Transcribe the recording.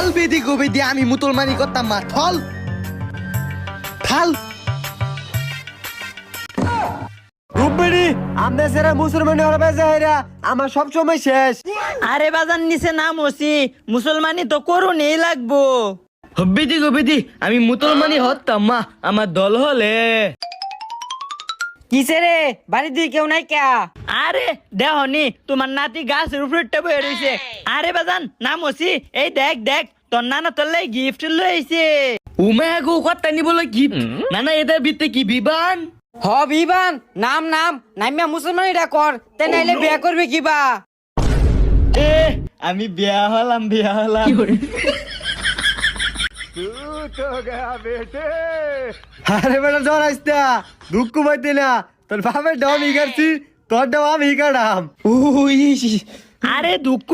থল বেদি গোবেদি আমি মুসলমানি করতাম মা থল থাল রুবেরি আমনে সেরা মুসলমানি হরবে যাইরা আমার সব সময় শেষ। আরে বাজান নিচে নাম ওসি মুসলমানি তো করুনই লাগবো। হব্বিদি গোবেদি আমি মুসলমানি হতাম মা আমার দল হলে কিসে রে বাড়ি দিয়ে কেউ নাই কে? আরে দেহনি তোমার নাতি গাছের উপরে বয়ে রইছে। আরে বাজান নাম ওসি এই দেখ দেখ তোর নানা তোর লাই গিফট লইছে। উমা গো কথা নি বলে কি নানা এদের ভিতরে কি বিবান হ বিবান নাম নাম নামিয়া মুসলমানিটা কর তে নাইলে বিয়া করবে কিবা। এ আমি বিয়া হলাম আরে বেটা জ্বর আসতা দুঃখ পাইতে না তোর বাপের ডাম ই করছি তোর ডাম আমি কাটাম। আরে দুঃখ